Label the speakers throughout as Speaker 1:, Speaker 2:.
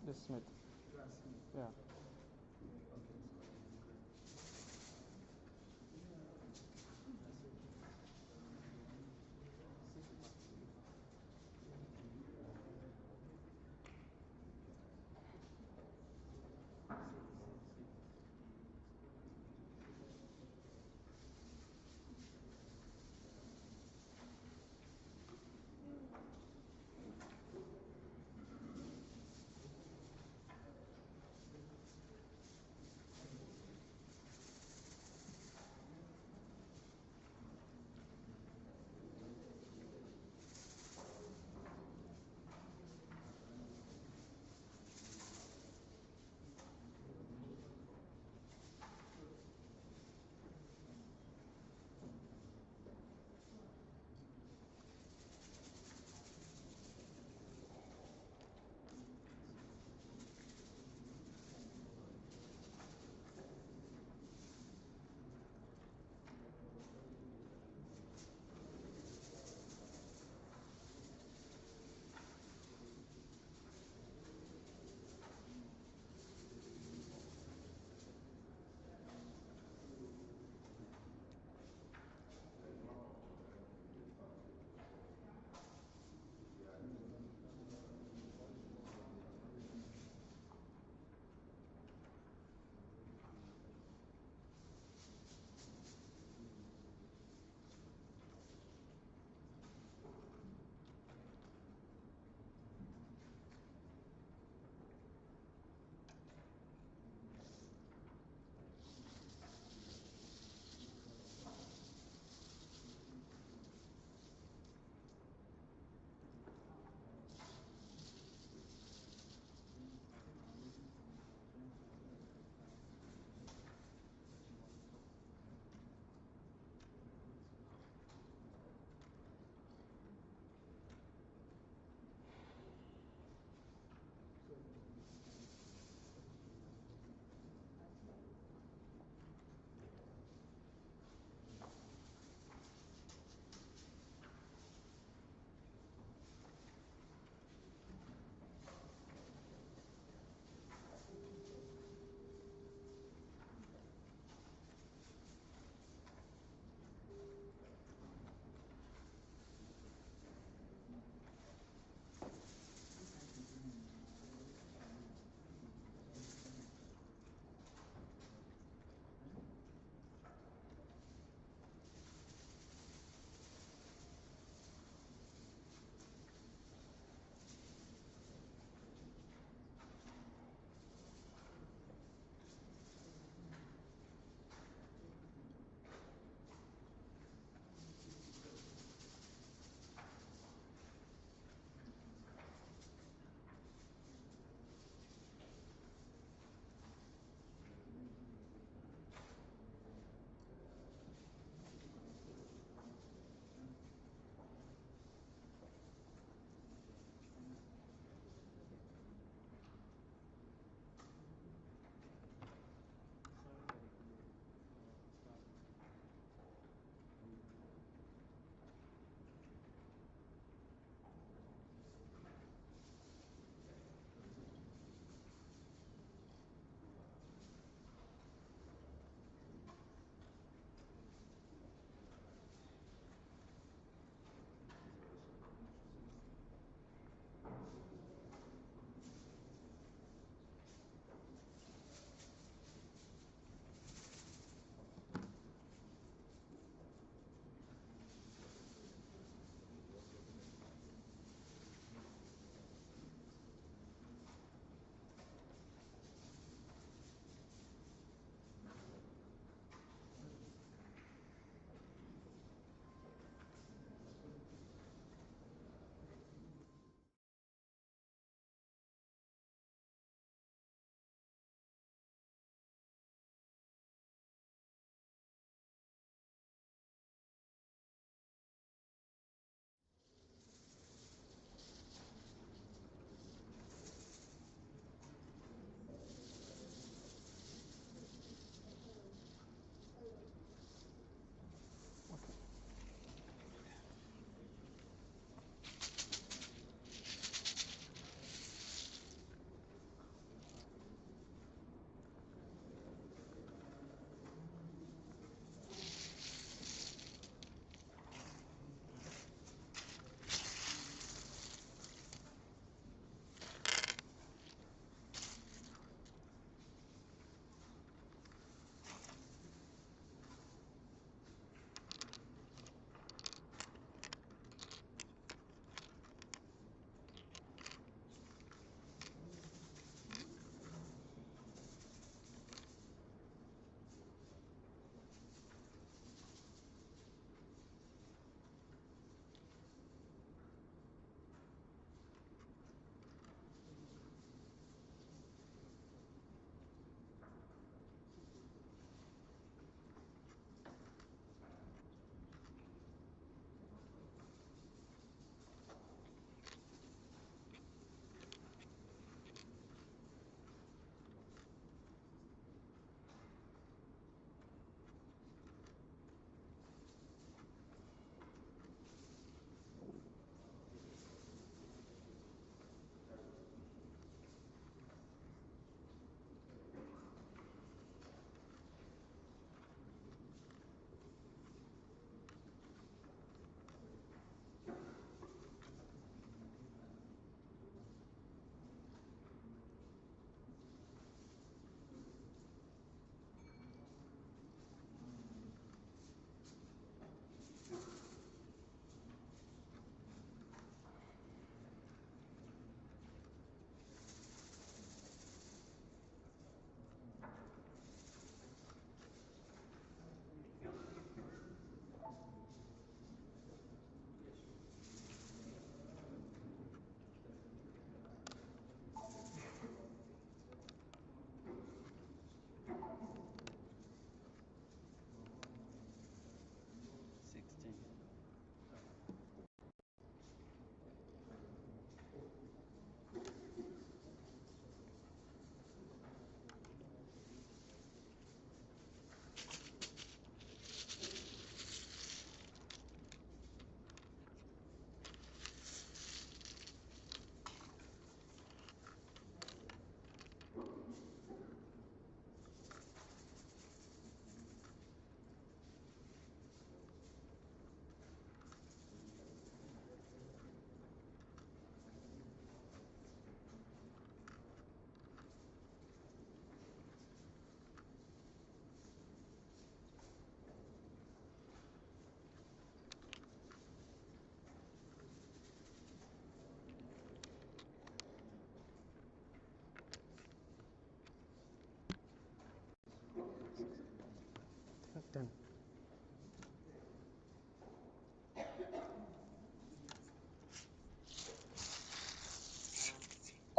Speaker 1: This Smith. Yeah.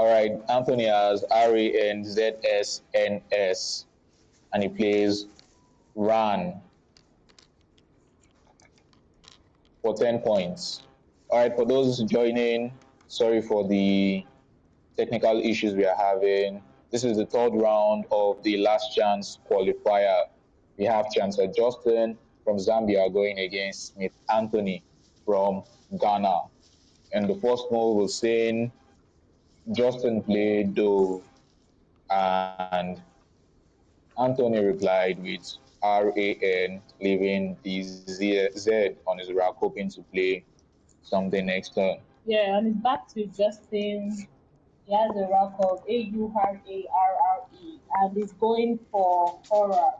Speaker 2: All right, Anthony has RANZSNS and he plays RAN for 10 points. All right, for those joining, sorry for the technical issues we are having. This is the third round of the last chance qualifier. We have Chansa Justin from Zambia going against Smith Anthony from Ghana. And the first move was saying Justin played do and Anthony replied with RAN, leaving the Z on his rack, hoping to play something next turn.
Speaker 3: Yeah, and it's back to Justin. He has a rack of AURARRE and is going for horror.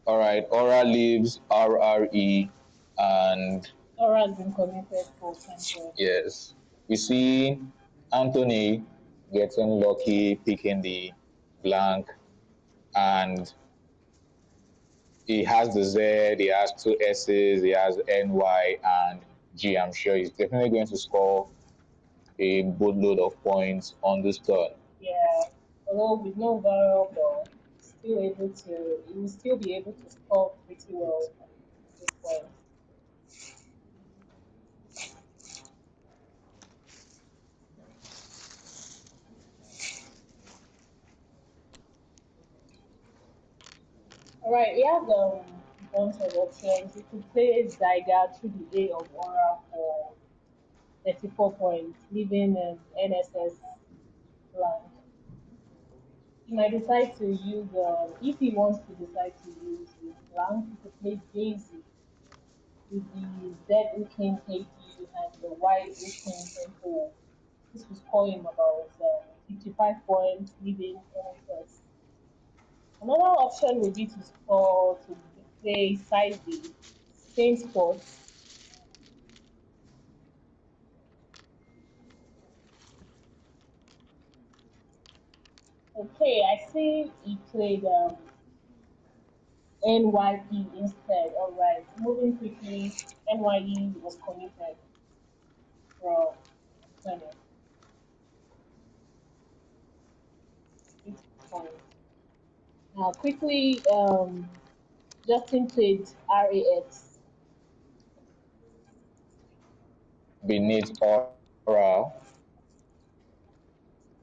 Speaker 2: All right, Aura leaves RRE and
Speaker 3: Horror has been committed for 10 points.
Speaker 2: yes, we see Anthony getting lucky picking the blank and he has the Z, he has two S's, he has NY and G. I'm sure he's definitely going to score a boatload of points on this turn.
Speaker 3: Yeah, although with no variable, still able to, he will still be able to score pretty well at this point. Alright, we have a bunch of options. You could play Zyga through the A of Aura for 34 points, leaving NSS blank. He might decide to use, if he wants to decide to use his blank, he could play Daisy with the Z Uking KD and the Y Uking Tempo. This will score him about 55 points, leaving NSS. Another option would be to score to play side B, same sports. Okay, I see he played NYE instead. Alright, moving quickly, NYE was committed from 20 points. Now, quickly, Justin played RAX.
Speaker 2: Beneath Aura,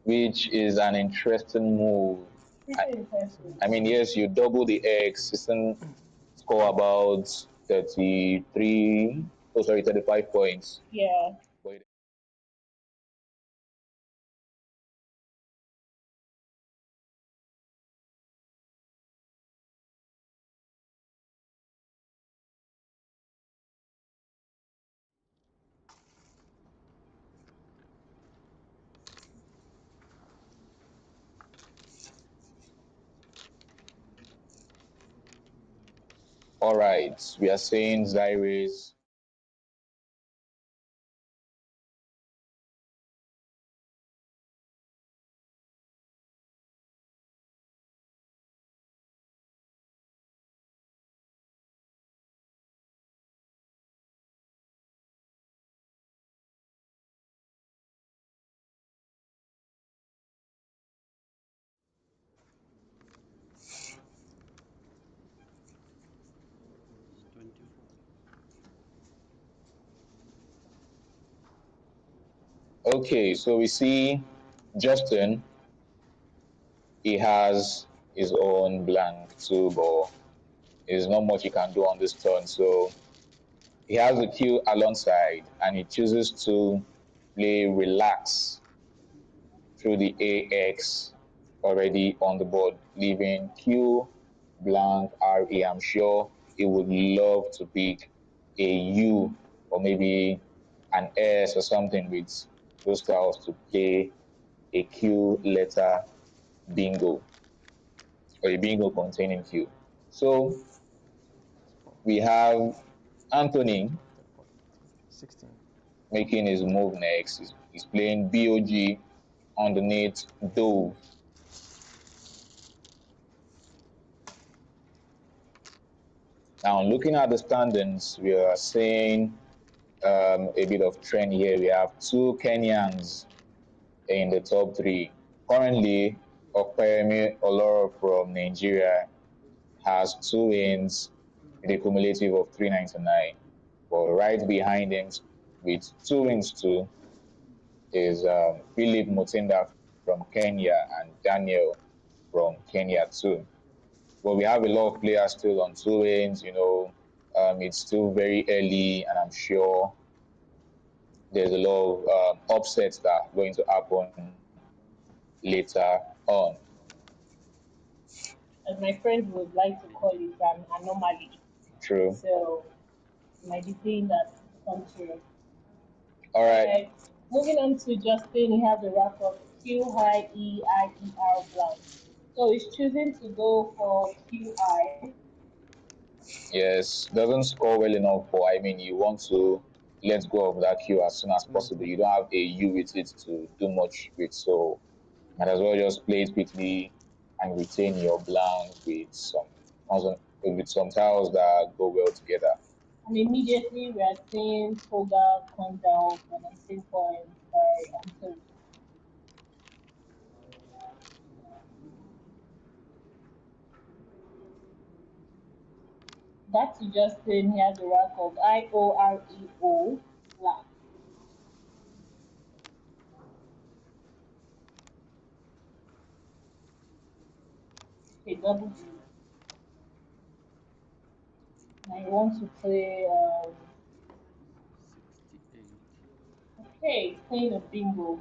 Speaker 2: which is an interesting move.
Speaker 3: Pretty interesting.
Speaker 2: I mean, yes, you double the X, it's score about 33, oh sorry, 35 points.
Speaker 3: Yeah.
Speaker 2: All right, we are saying Zaires. Okay, so we see Justin, he has his own blank too, but there's not much he can do on this turn. So he has the Q alongside and he chooses to play relax through the AX already on the board, leaving Q blank RA. I'm sure he would love to pick a U or maybe an S or something with those styles to play a Q letter bingo or a bingo containing Q. So we have Anthony
Speaker 1: 16.
Speaker 2: making his move next. He's playing BOG underneath Dove. Now, looking at the standings, we are seeing a bit of trend here. We have two Kenyans in the top three. Currently, Opeyemi Oloro from Nigeria has two wins with a cumulative of 399. But right behind him with two wins too is Philip Mutinda from Kenya and Daniel from Kenya too. But we have a lot of players still on two wins, it's still very early, and I'm sure there's a lot of upsets that are going to happen later on.
Speaker 3: As my friends would like to call it, an anomaly.
Speaker 2: True.
Speaker 3: So you might be saying that come true.
Speaker 2: All right.
Speaker 3: Alright. Moving on to Justin, he has a rack of Q high E I E R blank. So he's choosing to go for QI.
Speaker 2: Yes, doesn't score well enough, but I mean, you want to let go of that queue as soon as
Speaker 1: Soon as
Speaker 2: possible. You don't
Speaker 1: possible.
Speaker 2: have a U with it to do much with, so might as well just play it quickly and retain your blank with some tiles that go well together.
Speaker 3: And immediately we are seeing Toga come down for 19 points by Anthony. Back to Justin, he has a rack of IOREO black. Okay, double B. Now you want to play,
Speaker 1: 68.
Speaker 3: okay, playing a bingo.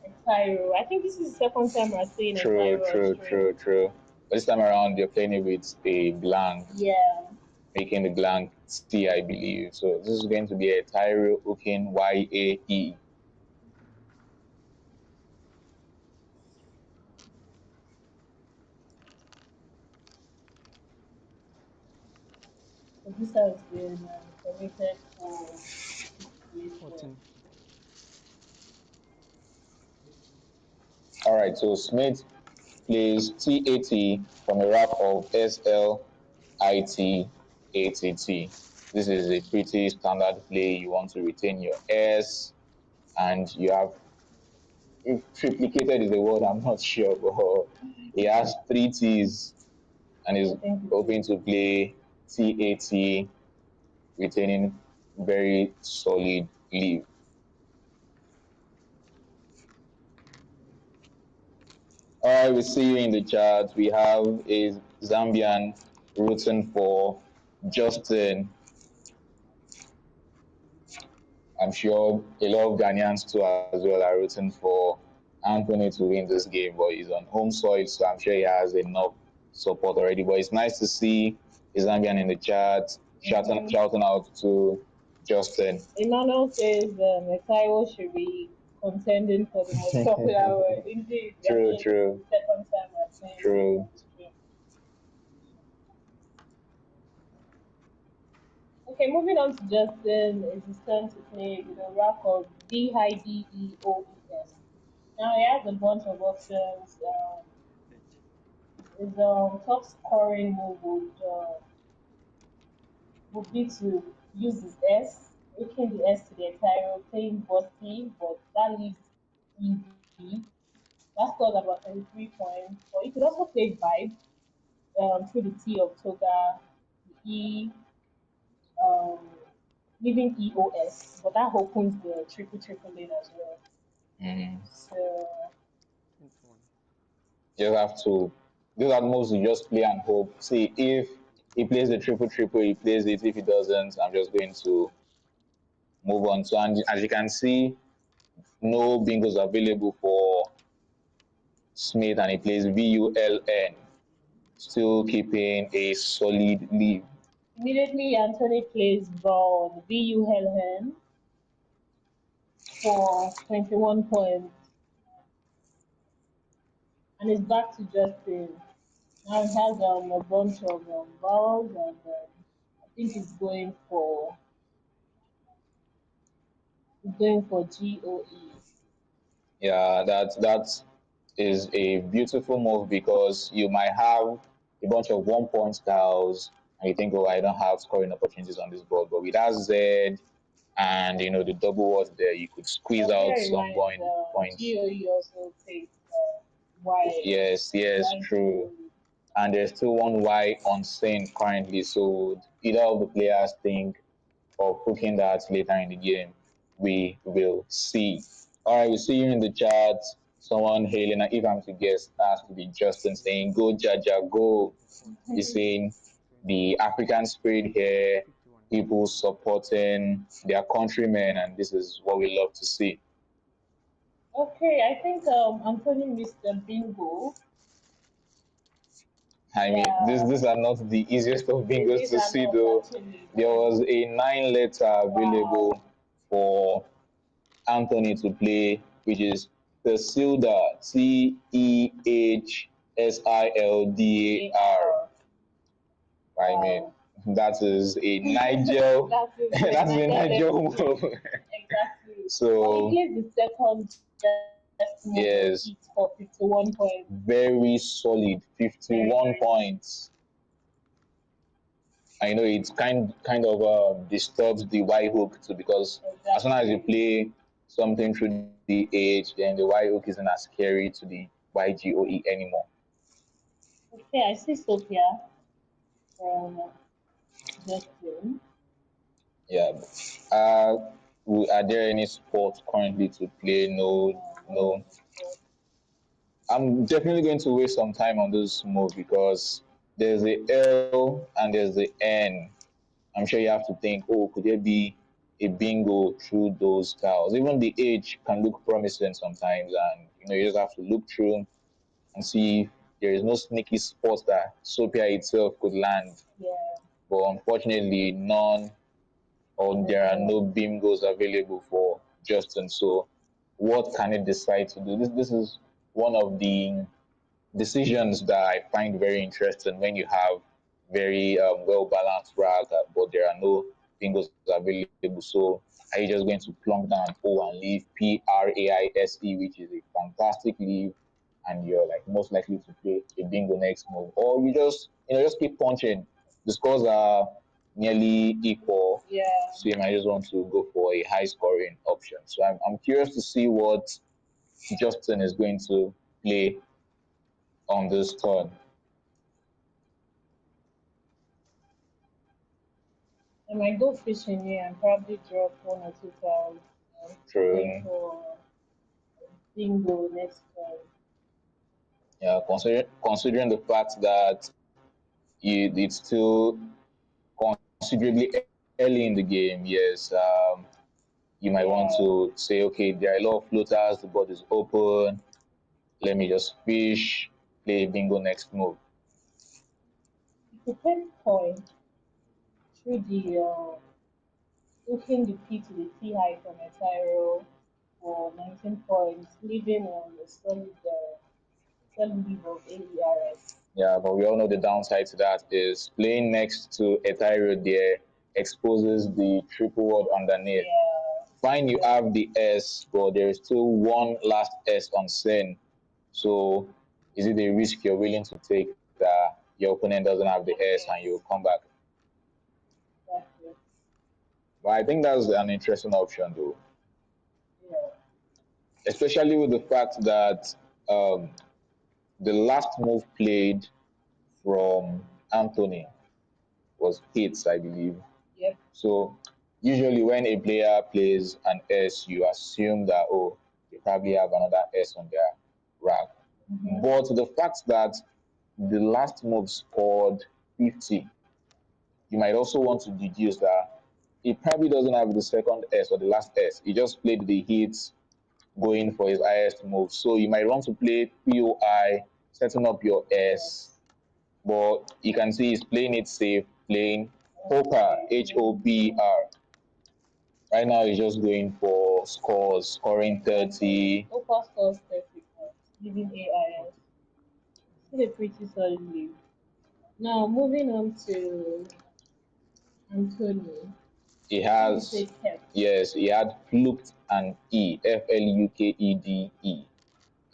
Speaker 3: A Tyro. I think this is the second time we're seeing a
Speaker 2: True,
Speaker 3: Tyro on
Speaker 2: true,
Speaker 3: stream.
Speaker 2: true, true. But this time around, you're playing it with a blank,
Speaker 3: Yeah.
Speaker 2: making the blank T, I believe. So this is going to be a Tyro hooking YAE.
Speaker 3: So this has been committed for 68 points.
Speaker 1: 14.
Speaker 2: All right, so Smith plays TAT from a rack of SLIT This is a pretty standard play. You want to retain your S, and you have, if triplicated is the word, I'm not sure, but he has three T's and is
Speaker 3: I think it
Speaker 2: hoping
Speaker 3: is.
Speaker 2: to play TAT, retaining very solid lead. All right, we see you in the chat. We have a Zambian rooting for Justin. I'm sure a lot of Ghanaians too as well are rooting for Anthony to win this game, but he's on home soil, so I'm sure he has enough support already. But it's nice to see a Zambian in the chat
Speaker 3: Mm-hmm.
Speaker 2: shouting out to Justin.
Speaker 3: Emmanuel says Ekaiwo should be contending for the most popular word. Indeed, I
Speaker 2: True,
Speaker 3: mean, this is
Speaker 2: true,
Speaker 3: the second time I've seen this
Speaker 2: true.
Speaker 3: on the stream. Okay, moving on to Justin. It's his turn to play with a rack of DIDEOES. Now he has a bunch of options.
Speaker 1: H.
Speaker 3: His top scoring move would be to use his S, making the S to the entire playing bossy, but that leaves EV. That scores about 33 points. But you could also play Vibe through the T of Toga, the E, um, leaving EOS, but that opens the triple lane as well.
Speaker 2: Mhm.
Speaker 3: So
Speaker 1: 21.
Speaker 2: Just have to, these are moves you just play and hope. See, if he plays the triple, he plays it. If he doesn't, I'm just going to move on. So, and as you can see, no bingos available for Smith, and he plays VULN, still keeping a solid lead.
Speaker 3: immediately Anthony plays Braun VU for 21 points, and it's back to Justin. Now he has a bunch of balls, and I think he's going for GOE.
Speaker 2: Yeah, that is a beautiful move because you might have a bunch of 1 point tiles, and you think, oh, I don't have scoring opportunities on this board. But with that Z and the double words there, you could squeeze
Speaker 3: Bear
Speaker 2: out
Speaker 3: in
Speaker 2: some
Speaker 3: mind,
Speaker 2: points.
Speaker 3: GOE also takes Y
Speaker 2: Yes, yes,
Speaker 3: line
Speaker 2: true.
Speaker 3: to
Speaker 2: And there's still one Y on scene currently, so either of the players think of cooking that later in the game. We will see. All right, we see you in the chat. Someone hailing, if I'm to guess, has to be Justin saying, "Go, Jaja, go." He's saying the African spirit here,
Speaker 1: 51.
Speaker 2: people supporting their countrymen, and this is what we love to see.
Speaker 3: Okay, I think Anthony missed the bingo.
Speaker 2: I mean,
Speaker 3: Yeah,
Speaker 2: these are not the easiest of bingos
Speaker 3: these
Speaker 2: to
Speaker 3: are
Speaker 2: see,
Speaker 3: not
Speaker 2: though.
Speaker 3: actually.
Speaker 2: There was a 9 letter
Speaker 3: Wow.
Speaker 2: available for Anthony to play, which is Tehsildar, Tehsildar.
Speaker 3: AR.
Speaker 2: I mean,
Speaker 3: Wow.
Speaker 2: that is a Nigel,
Speaker 3: That is a
Speaker 2: that's a
Speaker 3: Niger
Speaker 2: Nigel
Speaker 3: derby
Speaker 2: move.
Speaker 3: game. Exactly. But he
Speaker 2: So
Speaker 3: plays the second best move on
Speaker 2: yes,
Speaker 3: it for 51 points.
Speaker 2: very solid,
Speaker 3: Very,
Speaker 2: 51
Speaker 3: very solid.
Speaker 2: points. I know it's kind of disturbs the Y hook too, because as soon as you
Speaker 3: Exactly.
Speaker 2: play something through the H, then the Y hook isn't as scary to the YGOE anymore.
Speaker 3: Okay, I see Sophia from Justin.
Speaker 2: Yeah. Are there any sports currently to play? No,
Speaker 3: No
Speaker 2: no.
Speaker 3: support.
Speaker 2: I'm definitely going to waste some time on this move because there's the L and there's the N. I'm sure you have to think, oh, could there be a bingo through those tiles? Even the H can look promising sometimes, and you just have to look through and see if there is no sneaky spot that Sophia itself could land.
Speaker 3: Yeah.
Speaker 2: But unfortunately, none or there are no bingos available for Justin. So, what can it decide to do? This is one of the decisions that I find very interesting when you have very well balanced rack, but there are no bingos available. So, are you just going to plunk down O and leave Praise, which is a fantastic leave, and you're like most likely to play a bingo next move, or you just keep punching. The scores are nearly equal,
Speaker 3: Yeah.
Speaker 2: so you might just want to go for a high scoring option. So I'm curious to see what Justin is going to play on this turn.
Speaker 3: I might go fishing here and probably drop one or two tiles and wait
Speaker 2: True.
Speaker 3: for bingo next time.
Speaker 2: Yeah, considering the fact that it's still considerably early in the game, yes, you might want
Speaker 3: Yeah.
Speaker 2: to say, okay, there are a lot of floaters, the board is open, let me just fish, play bingo next move.
Speaker 3: If you can point through the looking the P to the T high from a Tyro for 19 points, leaving on a solid leave of AERS.
Speaker 2: Yeah, but we all know the downside to that is playing next to a Tyro there exposes the triple word underneath.
Speaker 3: Yeah.
Speaker 2: Fine, you
Speaker 3: Yeah.
Speaker 2: have the S, but there is still one last S on sin. So, is it a risk you're willing to take that your opponent doesn't have the S and you'll come back?
Speaker 3: Exactly.
Speaker 2: But I think that's an interesting option, though,
Speaker 3: Yeah.
Speaker 2: especially with the fact that um, the last move played from Anthony was hits, I believe.
Speaker 3: Yep.
Speaker 2: So, usually when a player plays an S, you assume that, oh, they probably have another S on their rack.
Speaker 3: Mm-hmm.
Speaker 2: But the fact that the last move scored 50, you might also want to deduce that he probably doesn't have the second S or the last S. He just played the hits going for his highest move. So you might want to play POI, setting up your S,
Speaker 3: Yes.
Speaker 2: but you can see he's playing it safe, playing Hopper,
Speaker 3: Okay.
Speaker 2: HOPR. Right now he's just going for scores, scoring
Speaker 3: Exactly.
Speaker 2: 30.
Speaker 3: Opa scores 30 points, leaving AIS.
Speaker 1: 40.
Speaker 3: Still a pretty solid lead. Now moving on to Anthony.
Speaker 2: He
Speaker 3: Who did
Speaker 2: has,
Speaker 3: say kept?
Speaker 2: yes, he had fluked an E, FLUKEDE,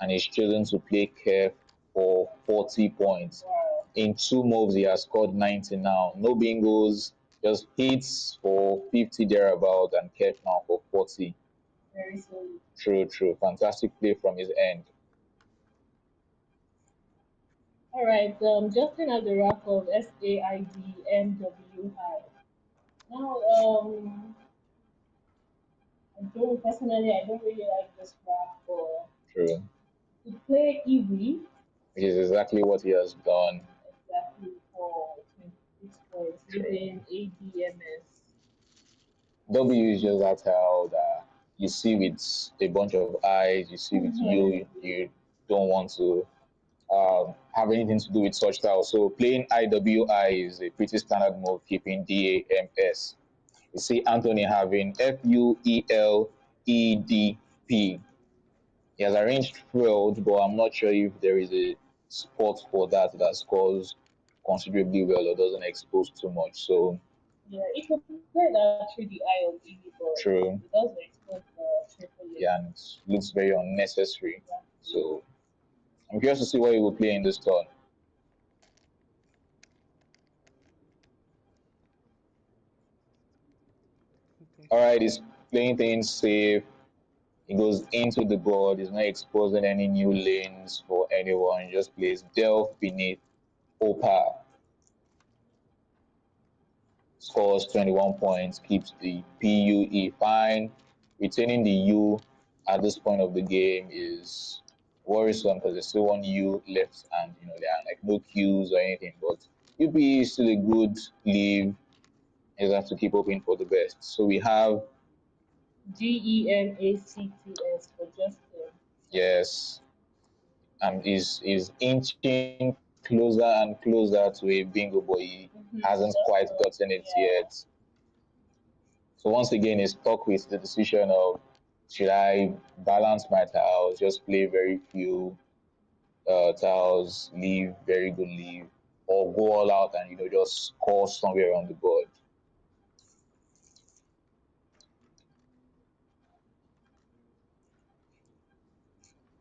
Speaker 2: and he's chosen to play Kev for 40 points.
Speaker 3: Wow.
Speaker 2: In two moves, he has scored 90 now. No bingos, just hits for 50 thereabout and catch now for 40.
Speaker 3: Very solid.
Speaker 2: True, true. Fantastic play from his end.
Speaker 3: All right. Justin has a rack of SAIDNWI. Now, I don't really like this rack, but
Speaker 2: True.
Speaker 3: to play easy
Speaker 2: Which is exactly what he has done.
Speaker 3: exactly for 26 points,
Speaker 2: True.
Speaker 3: leaving ADMS.
Speaker 2: W is just that tile that you see with a bunch of eyes, you see with you don't want to have anything to do with such tiles. So playing IWI is a pretty standard move, keeping DAMS. You see Anthony having FUELEDP. He has arranged field, but I'm not sure if there is a spot for that that scores considerably well or doesn't expose too much. So
Speaker 3: Yeah, it could play that through the eye of easy, but it
Speaker 2: true,
Speaker 3: does expose the triple A.
Speaker 2: yeah, and it looks very unnecessary.
Speaker 3: Exactly.
Speaker 2: So I'm curious to see what he will play in this turn.
Speaker 1: Okay.
Speaker 2: All right, he's playing things safe. He goes into the board. He's not exposing any new lanes for anyone. He just plays Delve beneath Opa. Scores 21 points, keeps the PUE fine. Retaining the U at this point of the game is worrisome because there's still one U left, and there are like no Qs or anything. But UPE is still a good leave. You just have to keep hoping for the best. So we have,
Speaker 3: GENACTS for Justin.
Speaker 2: yes, is inching closer and closer to a bingo, but he hasn't quite
Speaker 3: Justin,
Speaker 2: gotten it
Speaker 3: yeah.
Speaker 2: yet. So once again, he's stuck with the decision of, should I balance my tiles, just play very few tiles, leave very good leave, or go all out and just score somewhere on the board.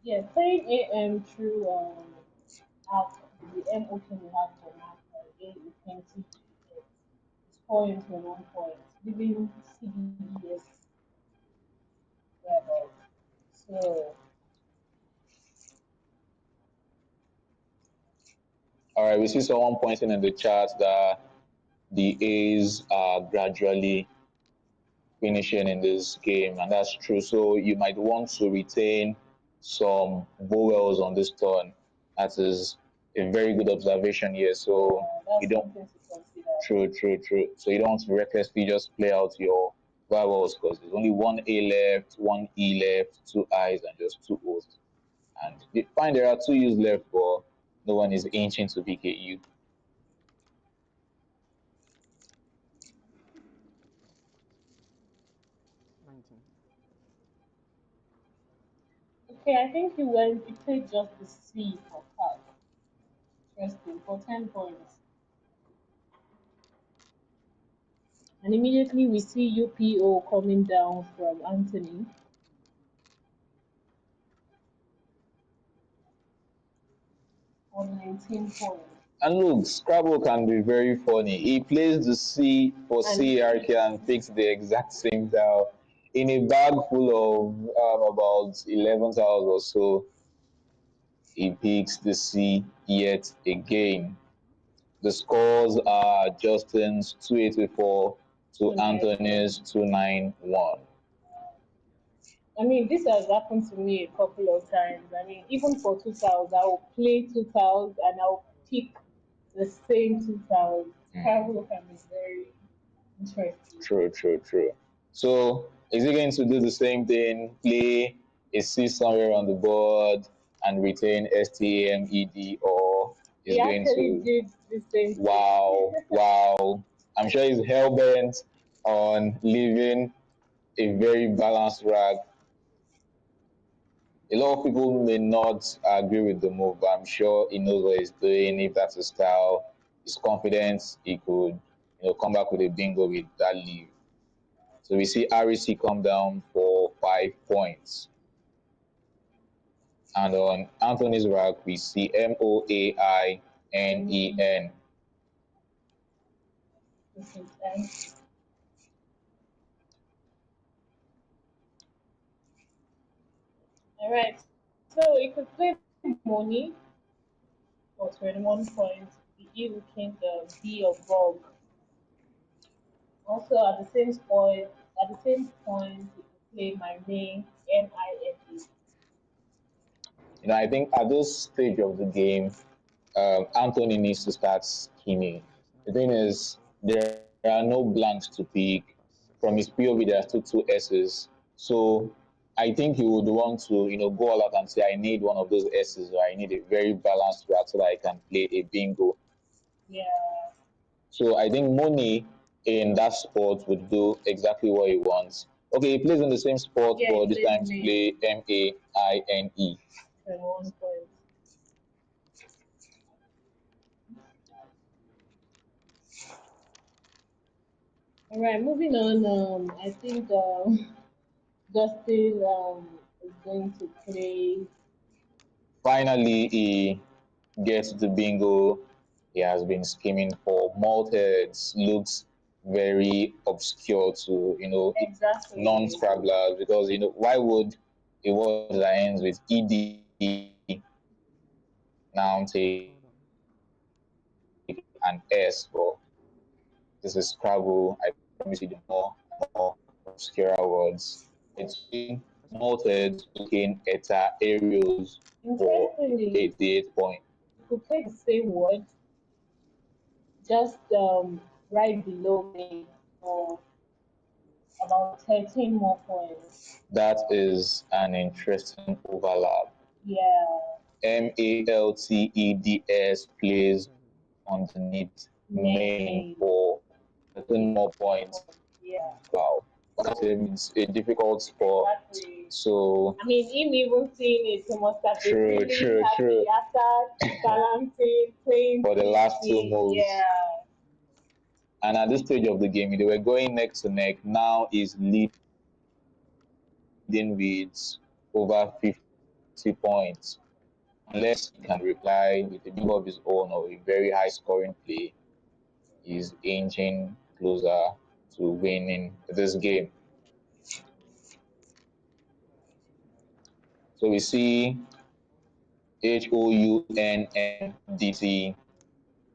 Speaker 3: Yeah, playing AM through app, the M open you have for Mac, A is 20 score into 1 point, leaving CBES level. So,
Speaker 2: All right, we see someone pointing in the chat that the A's are gradually finishing in this game, and that's true. So you might want to retain some vowels on this turn. That is a very good observation here. So you
Speaker 3: that's
Speaker 2: don't,
Speaker 3: something to consider.
Speaker 2: true, true, true. So you don't want to recklessly just play out your vowels because there's only one A left, one E left, two I's, and just two O's. And fine, there are two U's left, but no one is inching to pick a U.
Speaker 1: 19.
Speaker 3: Okay, I think you played just the C for card. Interesting, for 10 points. And immediately we see UPO coming down from Anthony for 19 points.
Speaker 2: And look, Scrabble can be very funny. He plays the C for
Speaker 3: And
Speaker 2: CRK and picks the exact same tile in a bag full of about 11 tiles or so. He picks the C yet again. The scores are Justin's 284 to
Speaker 3: 291.
Speaker 2: Anthony's 291.
Speaker 3: I mean, this has happened to me a couple of times. I mean, even for 2,000, I'll play 2,000 and I'll pick the same 2,000.
Speaker 2: Mm,
Speaker 3: Scrabble can be very interesting.
Speaker 2: true, true, true. So is he going to do the same thing, play a C somewhere on the board and retain STAMED, or is
Speaker 3: He
Speaker 2: going
Speaker 3: actually
Speaker 2: to,
Speaker 3: did the same thing.
Speaker 2: wow, wow. I'm sure he's hell bent on leaving a very balanced rag. A lot of people may not agree with the move, but I'm sure he knows what he's doing. If that's his style, he's confident he could, come back with a bingo with that leave. So we see REC come down for 5 points. And on Anthony's rack, we see MOAINE N-E-N.
Speaker 3: This is N. All right. So you could play money for 21 points. The evil king, the B of Bog. Also at the same point, you could play my name, MINE.
Speaker 2: I think at this stage of the game, Anthony needs to start scheming. The thing is, there are no blanks to pick. From his POV, there are still two S's. So I think he would want to, go all out and say, I need one of those S's, or I need a very balanced route so that I can play a bingo.
Speaker 3: Yeah.
Speaker 2: So I think Money in that sport would do exactly what he wants. Okay, he plays in the same sport,
Speaker 3: Yeah,
Speaker 2: but
Speaker 3: it
Speaker 2: this
Speaker 3: plays
Speaker 2: time to
Speaker 3: main,
Speaker 2: play MAINE.
Speaker 3: 21 points. All right, moving on. I think Justin is going to play.
Speaker 2: Finally, he gets the bingo. He has been scheming for malteds. Looks very obscure to
Speaker 3: Exactly.
Speaker 2: non-scrabblers, because why would a word that ends with ed now take an S for this is Scrabble. I promise you, the more and more obscure words. It's playing malteds looking at areas for
Speaker 3: Interestingly,
Speaker 2: 88 points.
Speaker 3: you could play the same word, just right below me for about 13 more points.
Speaker 2: That is an interesting overlap.
Speaker 3: Yeah,
Speaker 2: Malteds plays underneath main
Speaker 3: main
Speaker 2: for 13 more
Speaker 3: 13 more
Speaker 2: points.
Speaker 3: points. Yeah,
Speaker 2: Wow. It's a difficult sport.
Speaker 3: exactly.
Speaker 2: So,
Speaker 3: I mean, him even seeing it, he must have been
Speaker 2: true,
Speaker 3: really
Speaker 2: true,
Speaker 3: happy
Speaker 2: true.
Speaker 3: after balancing, playing
Speaker 2: For the last two
Speaker 3: PC.
Speaker 2: moves.
Speaker 3: Yeah.
Speaker 2: And at this stage of the game, they were going neck to neck. Now is leading with over 50 points. Unless he can reply with a big of his own or a very high scoring play, he's inching closer to winning this game. So we see HOUNNDT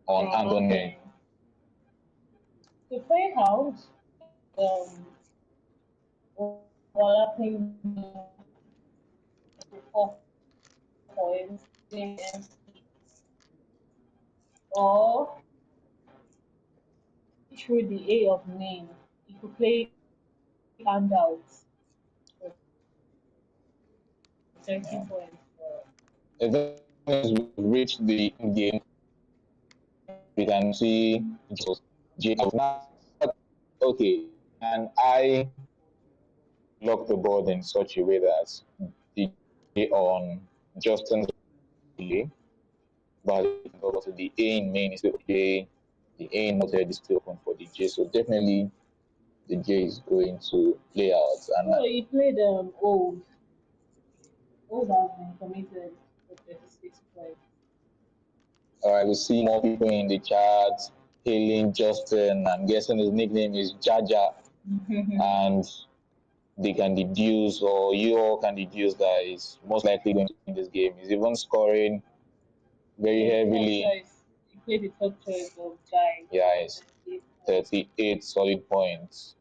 Speaker 2: on
Speaker 3: On
Speaker 2: Anthony.
Speaker 3: Anthony. To play hound, overlapping to 4 points, playing MC, or through the A of name. You could play handouts for 30
Speaker 2: Yeah.
Speaker 3: points.
Speaker 2: The thing is, we've reached the end game. We can see J. I was now okay. Can I lock the board in such a way that the J on Justin's delay, but also the A in main is still J, the A in motor is still open for the J. So definitely the J is going to play out. And
Speaker 3: Oh, he played old. Old has been committed for 36 points.
Speaker 2: all right, we see more people in the chat hailing Justin. I'm guessing his nickname is Jaja, and they can deduce, or you all can deduce, that he's most likely going to win this game. He's even scoring very
Speaker 3: Yeah, top
Speaker 2: heavily.
Speaker 3: choice. He played the top choice of Jai
Speaker 2: Yeah,
Speaker 3: for
Speaker 2: it's
Speaker 3: 38 points.
Speaker 2: 38 solid points.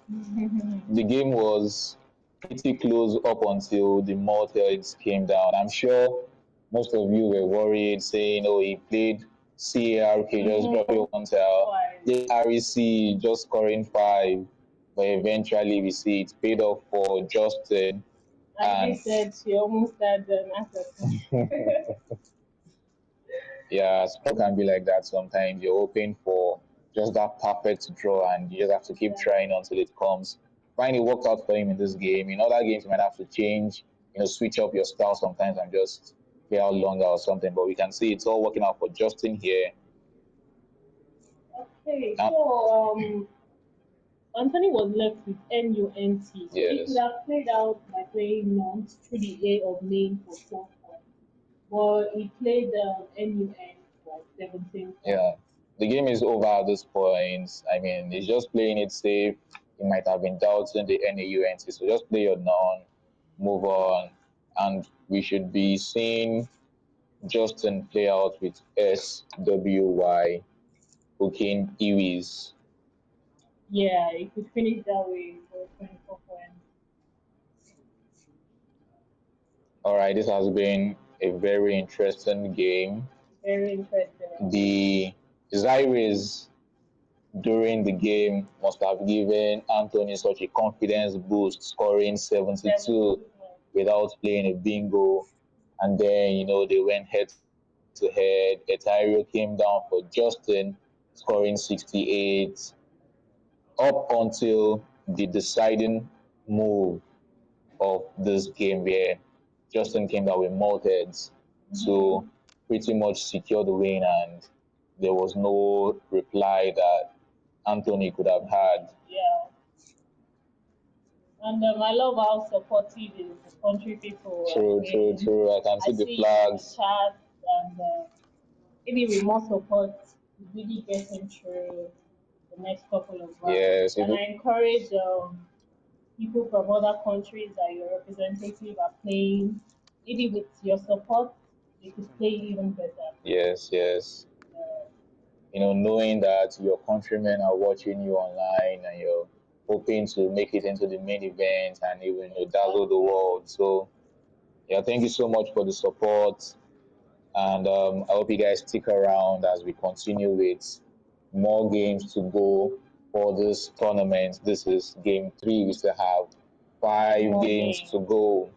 Speaker 1: 17.
Speaker 2: The game was pretty close up until the Maltese came down. I'm sure most of you were worried, saying, "Oh, he played CARK, just dropping one tile.
Speaker 3: Twice.
Speaker 2: Played REC, just scoring five." But eventually, we see it paid off for Justin.
Speaker 3: I even
Speaker 2: And
Speaker 3: said she almost had an assassin.
Speaker 2: yeah, sport can be like that sometimes. You're hoping for just that perfect draw, and you just have to keep trying
Speaker 3: Exactly.
Speaker 2: until it comes. Finally, it worked out for him in this game. In other games, you might have to change, switch up your style sometimes and just play out longer or something. But we can see it's all working out for Justin here.
Speaker 3: Okay,
Speaker 2: Uh,
Speaker 3: so Anthony was left with NUNT, so he could
Speaker 2: Yes.
Speaker 3: have played out by playing Nantes through the A of main for 12 points, but he played NUN for 17 points.
Speaker 2: Yeah. The game is over at this point. I mean, he's just playing it safe. He might have been doubting the NAUNT, so just play your non, move on, and we should be seeing Justin play out with SWY, Hooking Iwis.
Speaker 3: Yeah, he could finish that way for 24 points.
Speaker 2: All right, this has been a very interesting game.
Speaker 3: Very interesting indeed.
Speaker 2: The Zaires during the game must have given Anthony such a confidence boost, scoring 72
Speaker 3: 72 points.
Speaker 2: without playing a bingo. And then, they went head to head. Etario came down for Justin, scoring 68 up until the deciding move of this game where Justin came down with more heads to pretty much secure the win, and there was no reply that Anthony could have had.
Speaker 3: Yeah. And I love how supportive the country people are
Speaker 2: True, true,
Speaker 3: being.
Speaker 2: true. I can
Speaker 3: I
Speaker 2: see the
Speaker 3: see in the
Speaker 2: flags.
Speaker 3: chat, and maybe with more support, we really getting through the next couple of rounds.
Speaker 2: Yes,
Speaker 3: And I encourage people from other countries that your representative are playing, maybe with your support, they could play even better.
Speaker 2: yes, yes.
Speaker 3: Uh,
Speaker 2: Knowing that your countrymen are watching you online and you're hoping to make it into the main event and even dazzle the world. So, yeah, thank you so much for the support. And I hope you guys stick around as we continue with more games to go for this tournament. This is game three. We still have five games
Speaker 3: okay.
Speaker 2: to go.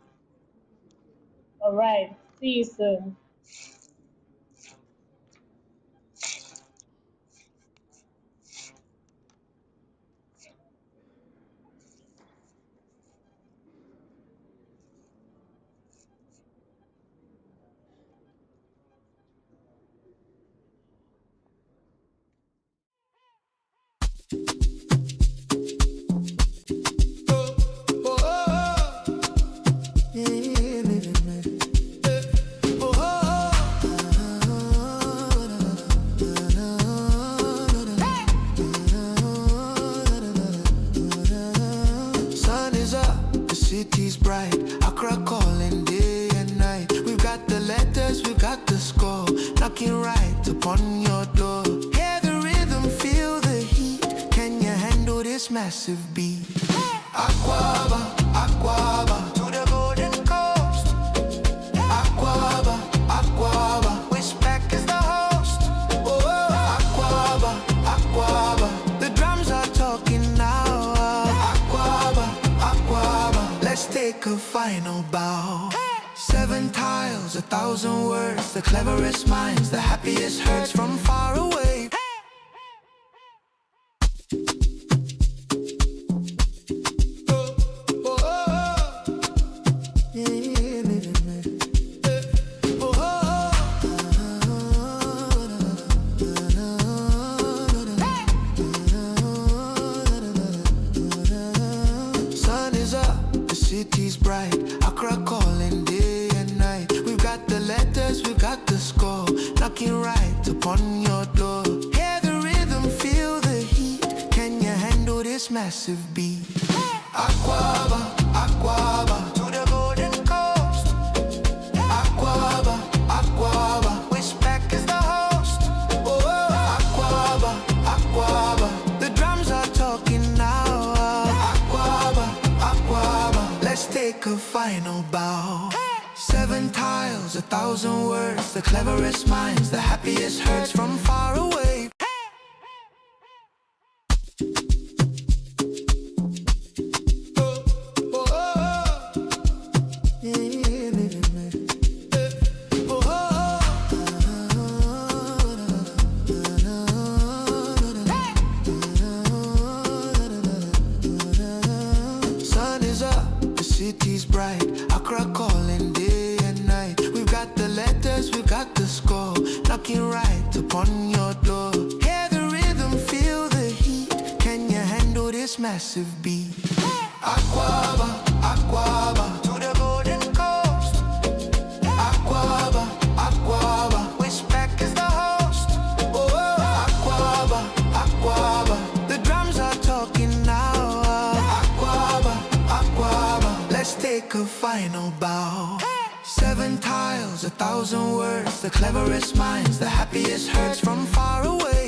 Speaker 3: All right. See you soon.
Speaker 4: Sun is up, the city's bright. Accra calling day and night. We've got the letters, we've got the score, knocking right upon your door. Hear the rhythm, feel the heat. Can you handle this massive beat? Aquaba, Aquaba, to the golden coast. Aquaba, Aquaba, WESPAC is the host. Oh, Aquaba, Aquaba, the drums are talking now. Aquaba, Aquaba, let's take a final bow. 7 tiles, 1,000 words, the cleverest minds, the happiest herds from far away. Sun is up, the city's bright. Accra calling day and night. We've got the letters, we've got the score, knocking right upon your door. Hear the rhythm, feel the heat. Can you handle this massive beat? Aquaba, Aquaba, to the golden coast. Aquaba, Aquaba, WESPAC is the host. Oh, Aquaba, Aquaba, the drums are talking now. Aquaba, Aquaba, let's take a final bow. 7 tiles, 1,000 words, the cleverest minds, the happiest herds from far away. Sun is up, the city's bright. Accra calling day and night. We've got the letters, we've got the score, knocking right upon your door. Hear the rhythm, feel the heat. Can you handle this this massive beat. Aquaba, Aquaba, to the golden coast. Aquaba, Aquaba, WESPAC is the host. Oh, Aquaba, Aquaba, the drums are talking now. Aquaba, Aquaba, let's take a final bow. 7 tiles, 1,000 words, the cleverest minds, the happiest hurts from far away.